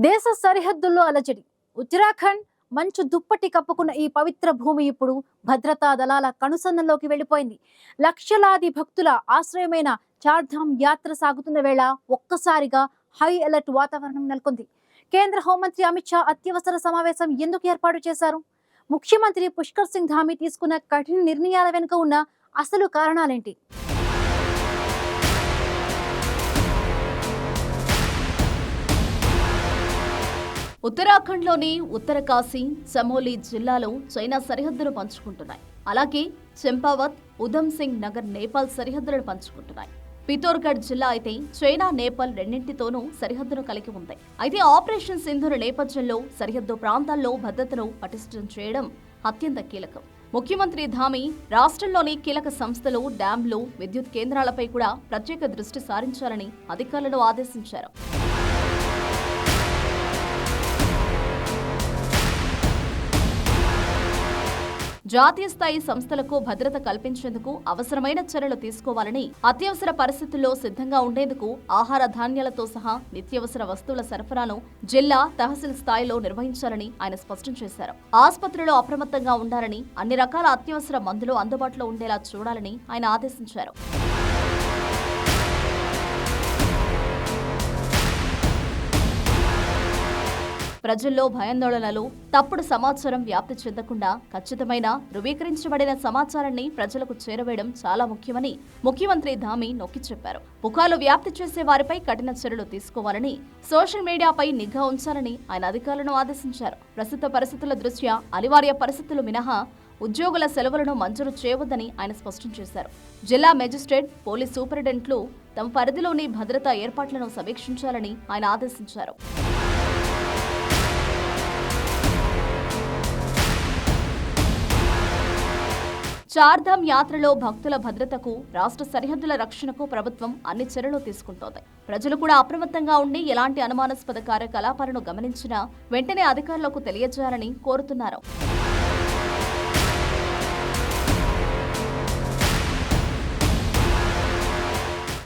దేశ సరిహద్దుల్లో అలజడి. ఉత్తరాఖండ్ మంచు దుప్పటి కప్పుకున్న ఈ పవిత్ర భూమి ఇప్పుడు భద్రతా దళాల కనుసన్నల్లోకి వెళ్లిపోయింది. లక్షలాది భక్తుల ఆశ్రయమైన చార్ధామ్ యాత్ర సాగుతున్న వేళ ఒక్కసారిగా హై అలర్ట్ వాతావరణం నెలకొంది. కేంద్ర హోంమంత్రి అమిత్ షా అత్యవసర సమావేశం ఎందుకు ఏర్పాటు చేశారు? ముఖ్యమంత్రి పుష్కర్ సింగ్ ధామీ తీసుకున్న కఠిన నిర్ణయాల వెనుక ఉన్న అసలు కారణాలేంటి? ఉత్తరాఖండ్లోని ఉత్తరకాశీ, చమోలీ జిల్లాలో చైనా సరిహద్దును పంచుకుంటున్నాయి. అలాగే చంపావత్, ఉధమ్ సింగ్ నగర్ నేపాల్ సరిహద్దులను పంచుకుంటున్నాయి. పితోర్గఢ్ జిల్లా అయితే చైనా, నేపాల్ రెండింటితోనూ సరిహద్దును కలిగి ఉంది. అయితే ఆపరేషన్ సింధూర్ నేపథ్యంలో సరిహద్దు ప్రాంతాల్లో భద్రతను పటిష్టం చేయడం అత్యంత కీలకం. ముఖ్యమంత్రి ధామీ రాష్ట్రంలోని కీలక సంస్థలు, డ్యాంలు, విద్యుత్ కేంద్రాలపై కూడా ప్రత్యేక దృష్టి సారించాలని అధికారులను ఆదేశించారు. జాతీయ స్థాయి సంస్థలకు భద్రత కల్పించేందుకు అవసరమైన చర్యలు తీసుకోవాలని, అత్యవసర పరిస్థితుల్లో సిద్ధంగా ఉండేందుకు ఆహార ధాన్యాలతో సహా నిత్యావసర వస్తువుల సరఫరాను జిల్లా, తహసీల్ స్థాయిలో నిర్వహించాలని ఆయన స్పష్టం చేశారు. ఆసుపత్రులు అప్రమత్తంగా ఉండాలని, అన్ని రకాల అత్యవసర మందులు అందుబాటులో ఉండేలా చూడాలని ఆయన ఆదేశించారు. ప్రజల్లో భయాందోళనలు, తప్పుడు సమాచారం వ్యాప్తి చెందకుండా ఖచ్చితమైన, ధృవీకరించబడిన సమాచారాన్ని ప్రజలకు చేరవేయడం చాలా ముఖ్యమని ముఖ్యమంత్రి ధామీ నొక్కి చెప్పారు. పుకార్లు వ్యాప్తి చేసే వారిపై కఠిన చర్యలు తీసుకోవాలని, సోషల్ మీడియాపై నిఘా ఉంచాలని ఆయన అధికారులను ఆదేశించారు. ప్రస్తుత పరిస్థితుల దృష్ట్యా అనివార్య పరిస్థితులు మినహా ఉద్యోగుల సెలవులను మంజూరు చేయవద్దని ఆయన స్పష్టం చేశారు. జిల్లా మెజిస్ట్రేట్, పోలీస్ సూపరింటెండెంట్లు తమ పరిధిలోని భద్రతా ఏర్పాట్లను సమీక్షించాలని ఆయన ఆదేశించారు. చార్ధామ్ యాత్రలో భక్తుల భద్రతకు, రాష్ట్ర సరిహద్దుల రక్షణకు ప్రభుత్వం అన్ని చర్యలు తీసుకుంటోంది. ప్రజలు కూడా అప్రమత్తంగా ఉండి ఎలాంటి అనుమానాస్పద కార్యకలాపాలను గమనించినా వెంటనే అధికారులకు తెలియజేయాలని కోరుతున్నారు.